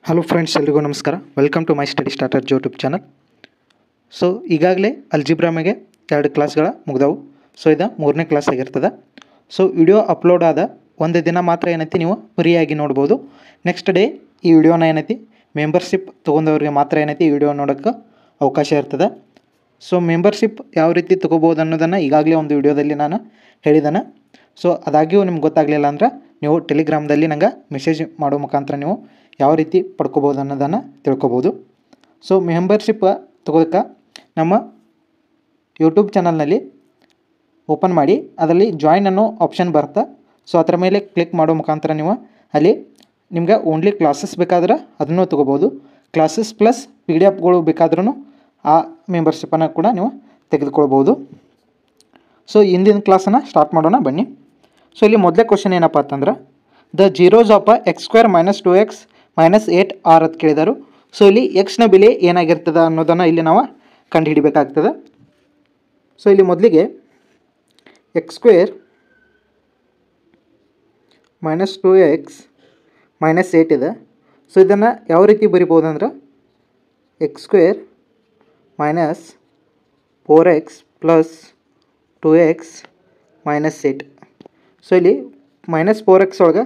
Hello friends, ಎಲ್ರಿಗೂ ನಮಸ್ಕಾರ. Welcome to my study starter YouTube channel. So ಈಗಾಗಲೇ ಅಲ್ಜಿಬ್ರಾಮಿಗೆ 2 ಕ್ಲಾಸ್ಗಳ ಮುಗ್ದವು. ಸೊ ಇದು 3ನೇ ಕ್ಲಾಸ್ ಆಗಿರ್ತದೆ. ಸೊ ವಿಡಿಯೋ ಅಪ್ಲೋಡ್ ಆದ ಒಂದು ದಿನ ಮಾತ್ರ ಏನೈತಿ ನೀವು ಫ್ರೀಯಾಗಿ ನೋಡ್ಬೋದು. ನೆಕ್ಸ್ಟ್ ಡೇ ಈ ವಿಡಿಯೋನ ಏನೈತಿ ಮೆಂಬರ್ಶಿಪ್ ತೊಗೊಂಡವ್ರಿಗೆ ಮಾತ್ರ ಏನೈತಿ ಈ ವಿಡಿಯೋ ನೋಡೋಕ್ಕೆ ಅವಕಾಶ ಇರ್ತದೆ. ಸೊ ಮೆಂಬರ್ಶಿಪ್ ಯಾವ ರೀತಿ ತೊಗೋಬೋದು ಅನ್ನೋದನ್ನು ಈಗಾಗಲೇ ಒಂದು ವಿಡಿಯೋದಲ್ಲಿ ನಾನು ಹೇಳಿದ್ದೇನೆ. ಸೊ ಅದಾಗಿಯೂ ನಿಮ್ಗೆ ಗೊತ್ತಾಗಲಿಲ್ಲ ಅಂದ್ರೆ ನೀವು ಟೆಲಿಗ್ರಾಮ್ದಲ್ಲಿ ನಂಗೆ ಮೆಸೇಜ್ ಮಾಡೋ ಮುಖಾಂತರ ನೀವು ಯಾವ ರೀತಿ ಪಡ್ಕೋಬೋದು ಅನ್ನೋದನ್ನು ತಿಳ್ಕೊಬೋದು. ಸೊ ಮೆಂಬರ್ಶಿಪ್ ತೊಗೋದಕ್ಕೆ ನಮ್ಮ ಯೂಟ್ಯೂಬ್ ಚಾನಲ್ನಲ್ಲಿ ಓಪನ್ ಮಾಡಿ ಅದರಲ್ಲಿ ಜಾಯಿನ್ ಅನ್ನೋ ಆಪ್ಷನ್ ಬರುತ್ತೆ. ಸೊ ಅದರ ಮೇಲೆ ಕ್ಲಿಕ್ ಮಾಡೋ ಮುಖಾಂತರ ನೀವು ಅಲ್ಲಿ ನಿಮ್ಗೆ ಓನ್ಲಿ ಕ್ಲಾಸಸ್ ಬೇಕಾದ್ರೆ ಅದನ್ನು ತೊಗೋಬೋದು. ಕ್ಲಾಸಸ್ ಪ್ಲಸ್ PDF ಬೇಕಾದ್ರೂ ಆ ಮೆಂಬರ್ಶಿಪ್ಪನ್ನು ಕೂಡ ನೀವು ತೆಗೆದುಕೊಳ್ಬೋದು. ಸೊ ಇಂದಿನ ಕ್ಲಾಸನ್ನು ಸ್ಟಾರ್ಟ್ ಮಾಡೋಣ ಬನ್ನಿ. ಸೊ ಇಲ್ಲಿ ಮೊದಲೇ ಕ್ವಶನ್ ಏನಪ್ಪ ಅಂತಂದ್ರೆ the zeros of x² - 2x - 8 R ಅಂತ ಕೇಳಿದರು. ಸೊ ಇಲ್ಲಿ ಎಕ್ಸ್ನ ಬೆಲೆ ಏನಾಗಿರ್ತದೆ ಅನ್ನೋದನ್ನು ಇಲ್ಲಿ ನಾವು ಕಂಡುಹಿಡಿಬೇಕಾಗ್ತದೆ. ಸೊ ಇಲ್ಲಿ ಮೊದಲಿಗೆ x² - 2x - 8 ಇದೆ. ಸೊ ಇದನ್ನು ಯಾವ ರೀತಿ ಬರಿಬೋದು ಅಂದ್ರೆ x² - 4x + 2x - 8. ಸೊ ಇಲ್ಲಿ -4x ಒಳಗೆ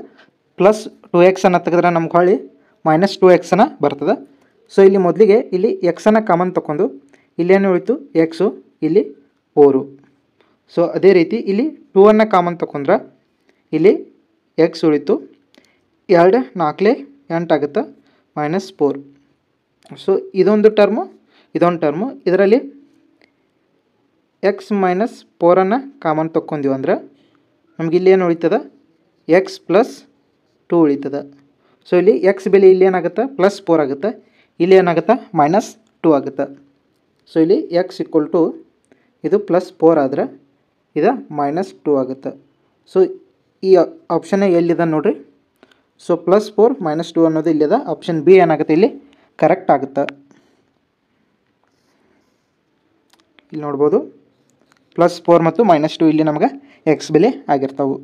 +2x ಅನ್ನು ತೆಗೆದ್ರೆ ನಮ್ಗೆ ಹೊಳ್ಳಿ -2x ಅನ್ನು ಬರ್ತದೆ. ಸೊ ಇಲ್ಲಿ ಮೊದಲಿಗೆ ಇಲ್ಲಿ ಎಕ್ಸನ್ನು ಕಾಮನ್ ತಗೊಂಡು ಇಲ್ಲೇನು ಉಳಿತು ಎಕ್ಸು, ಇಲ್ಲಿ 4. ಸೊ ಅದೇ ರೀತಿ ಇಲ್ಲಿ 2ಅನ್ನು ಕಾಮನ್ ತಗೊಂಡ್ರೆ ಇಲ್ಲಿ ಎಕ್ಸ್ ಉಳಿತು, 2 × 4 = 8 ಆಗುತ್ತೆ, -4. ಸೊ ಇದೊಂದು ಟರ್ಮು ಇದರಲ್ಲಿ x - 4ಅನ್ನು ಕಾಮನ್ ತಗೊಂತೀವಿ ಅಂದ್ರೆ ನಮ್ಗೆ ಇಲ್ಲಿ ಏನು ಉಳಿತದೆ x + 2 ಉಳಿತದೆ. ಸೊ ಇಲ್ಲಿ ಎಕ್ಸ್ ಬೆಲೆ ಇಲ್ಲಿ ಏನಾಗುತ್ತೆ +4 ಆಗುತ್ತೆ, ಇಲ್ಲಿ ಏನಾಗುತ್ತೆ -2 ಆಗುತ್ತೆ. ಸೊ ಇಲ್ಲಿ x = ಇದು +4 ಆದರೆ ಇದು -2 ಆಗುತ್ತೆ. ಸೊ ಈ ಆಪ್ಷನ್ ಎಲ್ಲಿದೆ ನೋಡಿರಿ. ಸೊ +4 - 2 ಅನ್ನೋದು ಇಲ್ಲಿದೆ. ಆಪ್ಷನ್ ಬಿ ಏನಾಗುತ್ತೆ ಇಲ್ಲಿ ಕರೆಕ್ಟ್ ಆಗುತ್ತೆ. ಇಲ್ಲಿ ನೋಡ್ಬೋದು +4 ಮತ್ತು -2 ಇಲ್ಲಿ ನಮಗೆ ಎಕ್ಸ್ ಬೆಲೆ ಆಗಿರ್ತಾವೆ.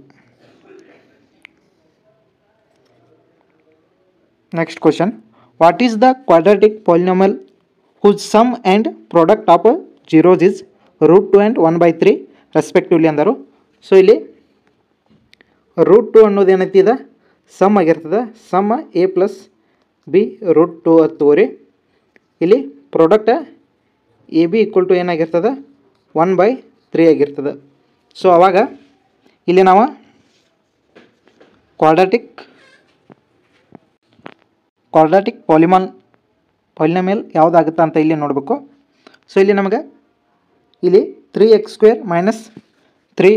Next question, what is the quadratic polynomial whose sum and product of zeros is √2 and 1/3 respectively ಅಂದರು. ಸೊ ಇಲ್ಲಿ √2 ಅನ್ನೋದು ಏನೈತಿ ಇದೆ ಸಮ್ ಆಗಿರ್ತದೆ. ಸಮ್ a + b √2 ಅಂತ ತಗೋರಿ. ಇಲ್ಲಿ ಪ್ರಾಡಕ್ಟ್ AB = ಏನಾಗಿರ್ತದೆ 1/3 ಆಗಿರ್ತದೆ. ಸೊ ಆವಾಗ ಇಲ್ಲಿ ನಾವು ಕ್ವಾಡ್ರಾಟಿಕ್ ಪಾಲಿನಾಮಿಯಲ್ ಯಾವುದಾಗುತ್ತೆ ಅಂತ ಇಲ್ಲಿ ನೋಡಬೇಕು. ಸೊ ಇಲ್ಲಿ ನಮಗೆ ಇಲ್ಲಿ 3x² - 3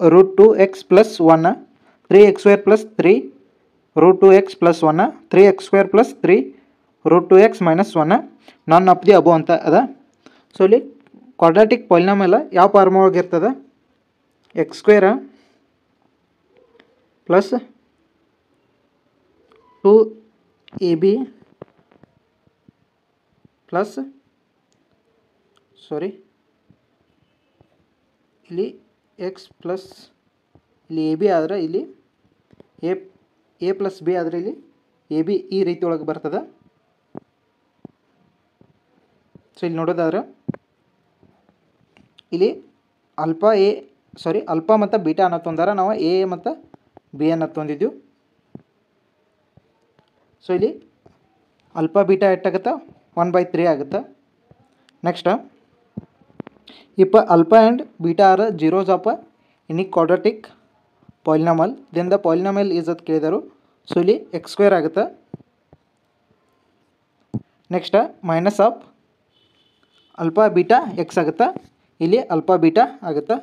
√2x + 1, 3x² + 3 √2x + 1, 3x² + 3 √2x - 1 non of the above ಅಂತ ಅದ. ಸೊ ಇಲ್ಲಿ ಕ್ವಾಡ್ರಾಟಿಕ್ ಪಾಲಿನಾಮಿಯಲ್ ಯಾವ ಫಾರ್ಮ್ ಒಳಗೆ ಇರ್ತದೆ x² + 2ab ಪ್ಲಸ್ ಇಲ್ಲಿ ಎಕ್ಸ್ ಪ್ಲಸ್ ಇಲ್ಲಿ AB ಆದರೆ ಇಲ್ಲಿ a + b ಆದರೆ ಇಲ್ಲಿ AB ಈ ರೀತಿ ಒಳಗೆ ಬರ್ತದೆ. ಸೊ ಇಲ್ಲಿ ನೋಡೋದಾದ್ರೆ ಇಲ್ಲಿ ಅಲ್ಫಾ ಮತ್ತು ಬೀಟಾ ಅನ್ನೋ ತೊಂದರೆ ನಾವು A ಮತ್ತು B ಅನ್ನು ತೊಂದಿದ್ದೀವಿ. ಸೊ ಇಲ್ಲಿ ಅಲ್ಫಾ ಬೀಟಾ ಎಷ್ಟಾಗುತ್ತೆ 1/3 ಆಗುತ್ತೆ. Next if alpha and beta are zeros of any quadratic polynomial then the polynomial is ಅಂತ ಕೇಳಿದರು. ಸೊ ಇಲ್ಲಿ x² ಆಗುತ್ತೆ. Next minus of alpha beta x ಆಗುತ್ತೆ, ಇಲ್ಲಿ ಅಲ್ಫಾ ಬೀಟಾ ಆಗುತ್ತೆ.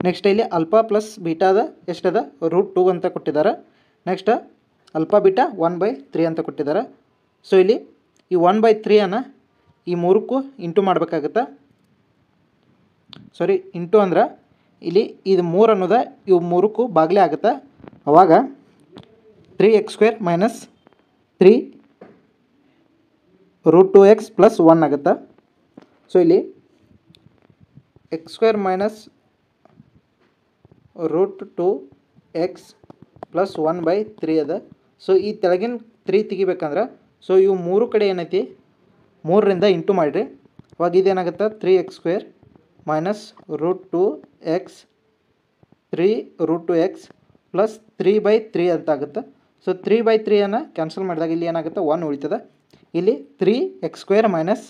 ನೆಕ್ಸ್ಟ್ ಇಲ್ಲಿ ಅಲ್ಫಾ ಪ್ಲಸ್ ಬೀಟಾದ ಎಷ್ಟದ √2 ಅಂತ ಕೊಟ್ಟಿದ್ದಾರೆ. ನೆಕ್ಸ್ಟ್ ಅಲ್ಫಾ ಬೀಟಾ 1/3 ಅಂತ ಕೊಟ್ಟಿದ್ದಾರೆ. ಸೊ ಇಲ್ಲಿ ಈ 1/3 ಅನ್ನು ಈ ಮೂರಕ್ಕೂ ಇಂಟು ಮಾಡಬೇಕಾಗುತ್ತೆ. ಇಂಟು ಅಂದ್ರೆ ಇಲ್ಲಿ ಇದು 3 ಅನ್ನೋದು ಇವು ಮೂರಕ್ಕೂ ಬಾಗಿಲೇ ಆಗುತ್ತೆ. ಆವಾಗ 3x² - 3 √2x + 1 ಆಗುತ್ತೆ. ಸೊ ಇಲ್ಲಿ x² - √2x + 1/3 ಅದ. ಸೊ ಈ ತೆಳಗಿನ 3 ತೆಗಿಬೇಕಂದ್ರೆ ಸೊ ಇವು ಮೂರು ಕಡೆ ಏನೈತಿ 3ರಿಂದ ಇಂಟು ಮಾಡಿರಿ. ಅವಾಗ ಇದೇನಾಗುತ್ತೆ 3x² minus √2x 3√2x plus 3/3 ಅಂತ ಆಗುತ್ತೆ. ಸೊ 3/3 ಕ್ಯಾನ್ಸಲ್ ಮಾಡಿದಾಗ ಇಲ್ಲಿ ಏನಾಗುತ್ತೆ 1 ಉಳಿತದೆ. ಇಲ್ಲಿ 3x² minus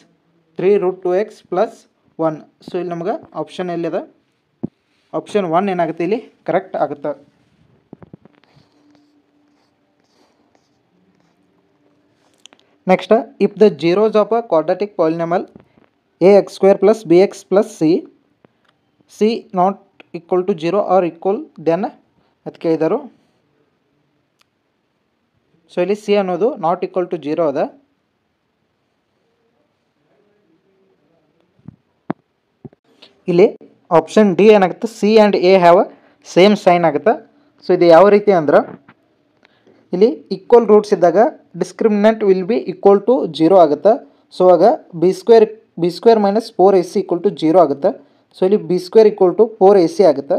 3√2x plus 1. So ಇಲ್ಲಿ ನಮ್ಗೆ ಆಪ್ಷನ್ ಎಲ್ಲಿದೆ, ಆಪ್ಷನ್ 1 ಏನಾಗುತ್ತೆ ಇಲ್ಲಿ ಕರೆಕ್ಟ್ ಆಗುತ್ತೆ. Next, if the zeros of a quadratic polynomial ax² plus bx plus c not equal to 0 are equal then ಅದು ಕೇಳಿದರು. ಸೊ ಇಲ್ಲಿ ಸಿ ಅನ್ನೋದು ನಾಟ್ ಈಕ್ವಲ್ ಟು 0 ಅದ. ಇಲ್ಲಿ ಆಪ್ಷನ್ ಡಿ ಏನಾಗುತ್ತೆ, C and A have same sign ಆಗುತ್ತೆ. So ಇದು ಯಾವ ರೀತಿ ಅಂದ್ರೆ, ಇಲ್ಲಿ ಈಕ್ವಲ್ ರೂಟ್ಸ್ ಇದ್ದಾಗ discriminant will be equal to 0 ಆಗುತ್ತೆ. ಸೊ ಆಗ B square minus 4ac equal to 0 ಆಗುತ್ತೆ. ಸೊ ಇಲ್ಲಿ b² ಈಕ್ವಲ್ ಟು 4ac ಆಗುತ್ತೆ.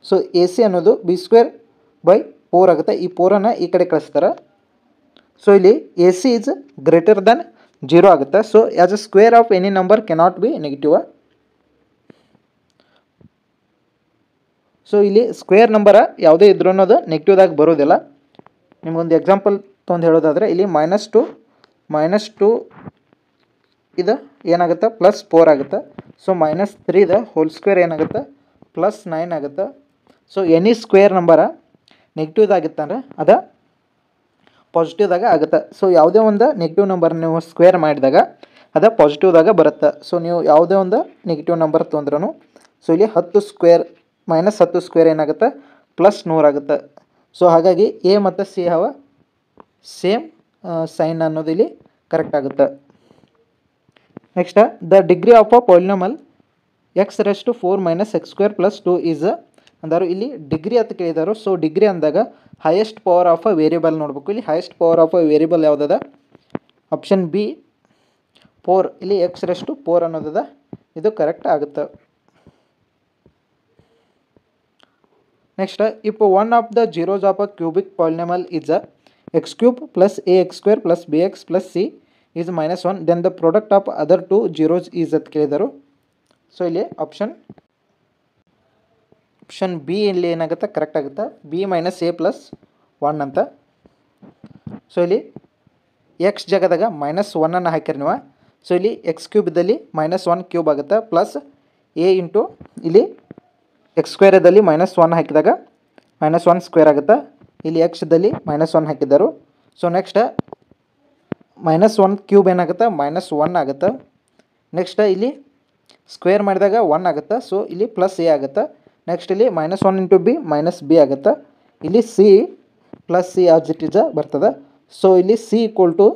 ಸೊ ac ಅನ್ನೋದು b²/4 ಆಗುತ್ತೆ. ಈ 4ಅನ್ನು ಈ ಕಡೆ ಕಳಿಸ್ತಾರೆ. ಸೊ ಇಲ್ಲಿ ac ಈಸ್ ಗ್ರೇಟರ್ ದೆನ್ 0 ಆಗುತ್ತೆ. So as a square of any number cannot be negative. So ಇಲ್ಲಿ ಸ್ಕ್ವೇರ್ ನಂಬರ ಯಾವುದೇ ಇದ್ರೂ ಅನ್ನೋದು ನೆಗೆಟಿವ್ದಾಗ ಬರೋದಿಲ್ಲ. ನಿಮಗೊಂದು ಎಕ್ಸಾಂಪಲ್ ತೊಗೊಂಡು ಹೇಳೋದಾದರೆ, ಇಲ್ಲಿ -2 ಇದು ಏನಾಗುತ್ತೆ +4 ಆಗುತ್ತೆ. ಸೊ -3 ಹೋಲ್ ಸ್ಕ್ವೇರ್ ಏನಾಗುತ್ತೆ +9 ಆಗುತ್ತೆ. ಸೊ ಎನಿ ಸ್ಕ್ವೇರ್ ನಂಬರ ನೆಗೆಟಿವ್ದಾಗಿತ್ತಂದ್ರೆ ಅದು ಪಾಸಿಟಿವ್ದಾಗ ಆಗುತ್ತೆ. ಸೊ ಯಾವುದೇ ಒಂದು ನೆಗೆಟಿವ್ ನಂಬರ್ ನೀವು ಸ್ಕ್ವೇರ್ ಮಾಡಿದಾಗ ಅದು ಪಾಸಿಟಿವ್ದಾಗ ಬರುತ್ತೆ. ಸೊ ನೀವು ಯಾವುದೇ ಒಂದು ನೆಗೆಟಿವ್ ನಂಬರ್ ತೊಂದ್ರೂ, ಸೊ ಇಲ್ಲಿ 10² -10² ಏನಾಗುತ್ತೆ +100 ಆಗುತ್ತೆ. ಸೊ ಹಾಗಾಗಿ ಎ ಮತ್ತು ಸಿ ಹ್ಯಾವ್ ಸೇಮ್ ಸೈನ್ ಅನ್ನೋದು ಇಲ್ಲಿ ಕರೆಕ್ಟ್ ಆಗುತ್ತೆ. Next, the degree of a polynomial x⁴ - x² + 2 is ಅಂದರು. ಇಲ್ಲಿ ಡಿಗ್ರಿ ಅಂತ ಕೇಳಿದಾರು. ಸೊ ಡಿಗ್ರಿ ಅಂದಾಗ highest power of a variable ನೋಡಬೇಕು. ಇಲ್ಲಿ highest power of a variable ಯಾವುದದ, ಆಪ್ಷನ್ ಬಿ 4. ಇಲ್ಲಿ x⁴ ಅನ್ನೋದದ, ಇದು ಕರೆಕ್ಟ್ ಆಗುತ್ತೆ. Next, if one of the zeros of a cubic polynomial is x³ + ax² + bx + c is -1 then the product of other to zeros is ಅಂತ ಕೇಳಿದರು. So ಇಲ್ಲಿ option B ಇಲ್ಲಿ ಏನಾಗುತ್ತೆ correct ಆಗುತ್ತೆ, b - a + 1 ಅಂತ. So ಇಲ್ಲಿ X ಜಾಗದಾಗ -1 ಹಾಕಿರಿ ನೀವು. ಸೊ ಇಲ್ಲಿ x³ ಇದ್ದಲ್ಲಿ -1³ ಆಗುತ್ತೆ, ಪ್ಲಸ್ a ಇಂಟು ಇಲ್ಲಿ x² ಇದ್ದಲ್ಲಿ -1 ಹಾಕಿದಾಗ -1² ಆಗುತ್ತೆ. ಇಲ್ಲಿ x ಇದ್ದಲ್ಲಿ -1 ಹಾಕಿದ್ದರು. ಸೊ ನೆಕ್ಸ್ಟ್ -1³ ಏನಾಗುತ್ತೆ -1 ಆಗುತ್ತೆ. ನೆಕ್ಸ್ಟ್ ಇಲ್ಲಿ ಸ್ಕ್ವೇರ್ ಮಾಡಿದಾಗ 1 ಆಗುತ್ತೆ. ಸೊ ಇಲ್ಲಿ +a ಆಗುತ್ತೆ. ನೆಕ್ಸ್ಟ್ ಇಲ್ಲಿ -1 × b -b ಆಗುತ್ತೆ. ಇಲ್ಲಿ c + c as it is ಬರ್ತದೆ. ಸೊ ಇಲ್ಲಿ c equal to,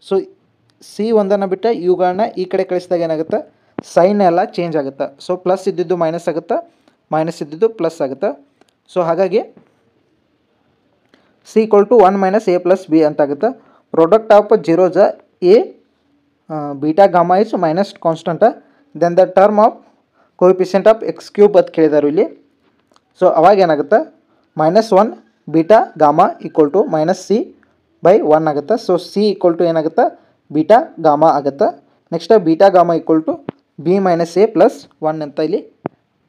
so c ಒಂದನ್ನು ಬಿಟ್ಟು ಇವುಗಳನ್ನ ಈ ಕಡೆ ಕಳಿಸಿದಾಗ ಏನಾಗುತ್ತೆ ಸೈನ್ ಎಲ್ಲ ಚೇಂಜ್ ಆಗುತ್ತೆ. ಸೊ ಪ್ಲಸ್ ಇದ್ದಿದ್ದು ಮೈನಸ್ ಆಗುತ್ತೆ, ಮೈನಸ್ ಇದ್ದಿದ್ದು ಪ್ಲಸ್ ಆಗುತ್ತೆ. ಸೊ ಹಾಗಾಗಿ c = 1 - a + b ಅಂತ ಆಗುತ್ತೆ. Product of zeros a beta gamma is minus constant then the term of coefficient of x³ ಅಂತ ಕೇಳಿದಾರು ಇಲ್ಲಿ. ಸೊ ಅವಾಗ ಏನಾಗುತ್ತೆ -1 beta gamma equal to -c/1 ಆಗುತ್ತೆ. ಸೊ c ಈಕ್ವಲ್ ಟು ಏನಾಗುತ್ತೆ ಬೀಟಾ ಗಾಮಾ ಆಗುತ್ತೆ. Next beta gamma equal to b - a + 1 ಅಂತ ಇಲ್ಲಿ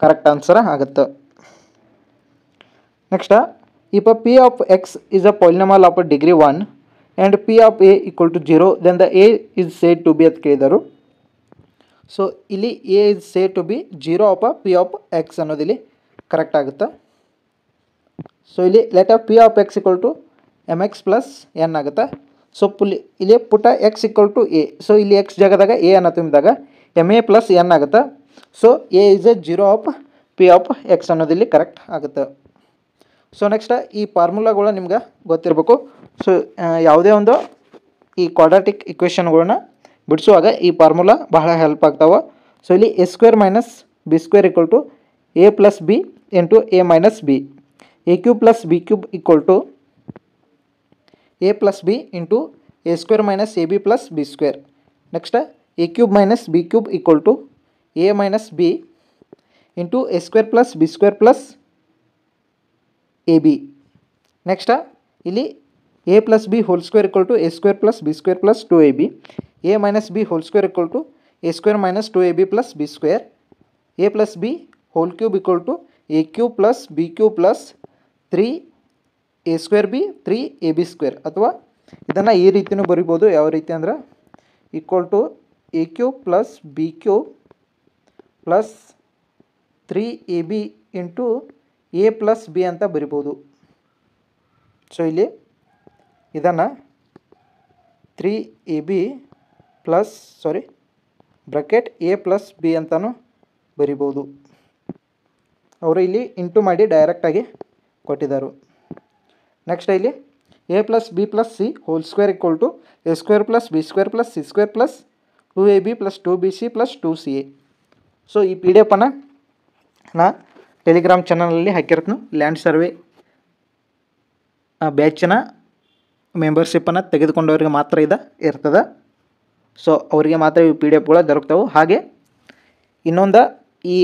correct answer ಆಗುತ್ತೆ. Next, if p of x is a polynomial of degree 1 and p of a equal to 0 then the a is said to be ಅಂತ ಕೇಳಿದರು. So ಇಲ್ಲಿ a is said to be 0 of p of x ಅನ್ನೋದು ಇಲ್ಲಿ correct ಆಗುತ್ತೆ. So ಇಲ್ಲಿ let p of x = mx + n ಆಗುತ್ತೆ. So ಇಲ್ಲಿ ಪುಟ x = a. ಸೊ ಇಲ್ಲಿ x ಜಾಗದಾಗ a ಅನ್ನು ತುಂಬಿದಾಗ ma + n ಆಗುತ್ತೆ. So a is a 0 of p of x ಅನ್ನೋದು ಇಲ್ಲಿ ಕರೆಕ್ಟ್ ಆಗುತ್ತೆ. ಸೊ ನೆಕ್ಸ್ಟ್ ಈ ಫಾರ್ಮುಲಾಗಳು ನಿಮ್ಗೆ ಗೊತ್ತಿರಬೇಕು. ಸೊ ಯಾವುದೇ ಒಂದು ಈ ಕ್ವಾಡ್ರಾಟಿಕ್ ಇಕ್ವೇಷನ್ಗಳನ್ನ ಬಿಡಿಸುವಾಗ ಈ ಫಾರ್ಮುಲಾ ಬಹಳ ಹೆಲ್ಪ್ ಆಗ್ತಾವೆ. ಸೊ ಇಲ್ಲಿ a² - b² = a + b × a - b, a³ + b³ = a + b × a² - ab + b². Next a³ - b³ = a - b × a² + b² + ab. Next ಇಲ್ಲಿ A plus B whole square equal to A square plus B square plus 2ab, A minus B whole square equal to A square minus 2ab plus B square, A plus B whole cube equal to A cube plus B cube plus 3 A square B 3ab square. ಅಥವಾ ಇದನ್ನು ಈ ರೀತಿಯೂ ಬರಿಬೋದು. ಯಾವ ರೀತಿ ಅಂದ್ರೆ equal to A cube plus B cube plus 3ab into A plus B ಅಂತ ಬರಿಬೋದು. ಸೊ ಇಲ್ಲಿ ಇದನ್ನು 3ab plus bracket A plus B ಅಂತಲೂ ಬರಿಬೋದು. ಅವರು ಇಲ್ಲಿ ಇಂಟು ಮಾಡಿ ಡೈರೆಕ್ಟಾಗಿ ಕೊಟ್ಟಿದ್ದಾರೆ. ನೆಕ್ಸ್ಟ್ ಇಲ್ಲಿ A plus B plus C whole square equal to A square plus B square plus C square plus 2ab plus 2bc plus 2ca. So ಈ P D ಎಫನ್ನು ನಾ ಟೆಲಿಗ್ರಾಮ್ ಚಾನಲಲ್ಲಿ ಹಾಕಿರ್ತೀನಿ. ಲ್ಯಾಂಡ್ ಸರ್ವೆ ಬ್ಯಾಚಿನ ಮೆಂಬರ್ಶಿಪ್ಪನ್ನು ತೆಗೆದುಕೊಂಡವರಿಗೆ ಮಾತ್ರ ಇರ್ತದೆ. ಸೊ ಅವರಿಗೆ ಮಾತ್ರ ಈ ಪಿ ಡಿ ಎಫ್ಗಳು ದೊರಕ್ತವೆ. ಹಾಗೆ ಇನ್ನೊಂದು ಈ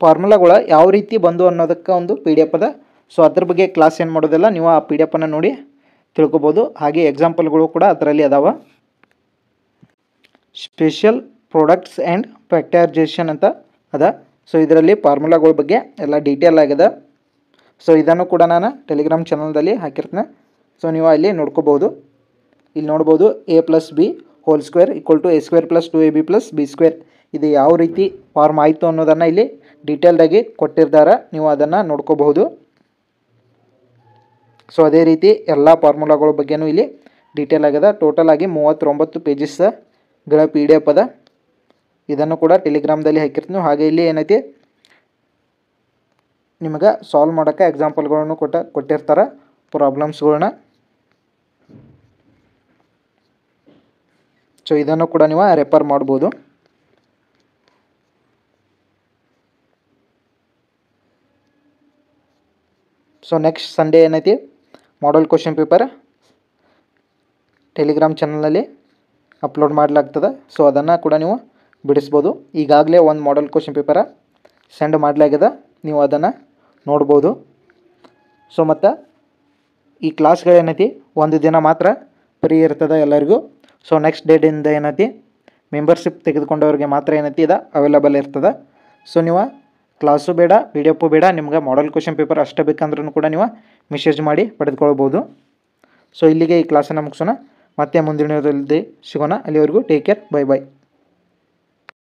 ಫಾರ್ಮುಲಾಗಳು ಯಾವ ರೀತಿ ಬಂದು ಅನ್ನೋದಕ್ಕೆ ಒಂದು ಪಿ ಡಿ ಎಫ್ ಅದ. ಸೊ ಅದ್ರ ಬಗ್ಗೆ ಕ್ಲಾಸ್ ಏನು ಮಾಡೋದಿಲ್ಲ, ನೀವು ಆ ಪಿ ಡಿ ಎಫನ್ನು ನೋಡಿ ತಿಳ್ಕೊಬೋದು. ಹಾಗೆ ಎಕ್ಸಾಂಪಲ್ಗಳು ಕೂಡ ಅದರಲ್ಲಿ ಅದಾವ. ಸ್ಪೆಷಲ್ ಪ್ರಾಡಕ್ಟ್ಸ್ ಆ್ಯಂಡ್ ಫ್ಯಾಕ್ಟರೈಸೇಷನ್ ಅಂತ ಅದ. ಸೊ ಇದರಲ್ಲಿ ಫಾರ್ಮುಲಾಗಳ ಬಗ್ಗೆ ಎಲ್ಲ ಡೀಟೇಲ್ ಆಗಿದೆ. ಸೊ ಇದನ್ನು ಕೂಡ ನಾನು ಟೆಲಿಗ್ರಾಮ್ ಚಾನಲ್ದಲ್ಲಿ ಹಾಕಿರ್ತೀನಿ. ಸೊ ನೀವು ಅಲ್ಲಿ ನೋಡ್ಕೋಬೋದು. ಇಲ್ಲಿ ನೋಡ್ಬೋದು A plus B whole square equal to A square plus 2ab plus B square ಇದು ಯಾವ ರೀತಿ ಫಾರ್ಮ್ ಆಯಿತು ಅನ್ನೋದನ್ನು ಇಲ್ಲಿ ಡೀಟೇಲ್ದಾಗಿ ಕೊಟ್ಟಿದ್ದಾರೆ. ನೀವು ಅದನ್ನು ನೋಡ್ಕೋಬಹುದು. ಸೊ ಅದೇ ರೀತಿ ಎಲ್ಲ ಫಾರ್ಮುಲಾಗಳ ಬಗ್ಗೆನೂ ಇಲ್ಲಿ ಡೀಟೇಲ್ ಆಗಿದೆ. ಟೋಟಲ್ ಆಗಿ 39 ಪೇಜಸ್ಗಳ ಪಿ ಡಿ ಎಫ್ ಅದ. ಇದನ್ನು ಕೂಡ ಟೆಲಿಗ್ರಾಮ್ದಲ್ಲಿ ಹಾಕಿರ್ತೀನಿ. ಹಾಗೆ ಇಲ್ಲಿ ಏನೈತಿ ನಿಮಗೆ ಸಾಲ್ವ್ ಮಾಡೋಕ್ಕೆ ಎಕ್ಸಾಂಪಲ್ಗಳನ್ನು ಕೊಟ್ಟಿರ್ತಾರೆ ಪ್ರಾಬ್ಲಮ್ಸ್ಗಳನ್ನ. ಸೊ ಇದನ್ನು ಕೂಡ ನೀವು ರೆಫರ್ ಮಾಡ್ಬೋದು. ಸೊ ನೆಕ್ಸ್ಟ್ ಸಂಡೇ ಏನೈತಿ ಮಾಡಲ್ ಕ್ವಶನ್ ಪೇಪರ್ ಟೆಲಿಗ್ರಾಮ್ ಚಾನಲಲ್ಲಿ ಅಪ್ಲೋಡ್ ಮಾಡಲಾಗ್ತದೆ. ಸೊ ಅದನ್ನು ಕೂಡ ನೀವು ಬಿಡಿಸ್ಬೋದು. ಈಗಾಗಲೇ ಒಂದು ಮಾಡಲ್ ಕ್ವಶನ್ ಪೇಪರ ಸೆಂಡ್ ಮಾಡಲಾಗಿದೆ, ನೀವು ಅದನ್ನು ನೋಡ್ಬೋದು. ಸೊ ಮತ್ತು ಈ ಕ್ಲಾಸ್ಗಳೇನೈತಿ ಒಂದು ದಿನ ಮಾತ್ರ ಫ್ರೀ ಇರ್ತದೆ ಎಲ್ಲರಿಗೂ. ಸೊ ನೆಕ್ಸ್ಟ್ ಡೇಟಿಂದ ಏನೈತಿ ಮೆಂಬರ್ಶಿಪ್ ತೆಗೆದುಕೊಂಡವ್ರಿಗೆ ಮಾತ್ರ ಏನೈತಿ ಇದು ಅವೈಲೇಬಲ್ ಇರ್ತದೆ. ಸೊ ನೀವು ಕ್ಲಾಸು ಬೇಡ, ಪಿ ಡಿ ಎಫು ಬೇಡ, ನಿಮ್ಗೆ ಮಾಡಲ್ ಕ್ವಶನ್ ಪೇಪರ್ ಅಷ್ಟೇ ಬೇಕಂದ್ರೂ ಕೂಡ ನೀವು ಮೆಸೇಜ್ ಮಾಡಿ ಪಡೆದುಕೊಳ್ಬೋದು. ಸೊ ಇಲ್ಲಿಗೆ ಈ ಕ್ಲಾಸನ್ನು ಮುಗಿಸೋಣ. ಮತ್ತೆ ಮುಂದಿನದಲ್ಲಿ ಸಿಗೋಣ. ಅಲ್ಲಿವರೆಗೂ ಟೇಕ್ ಕೇರ್, ಬೈ ಬೈ.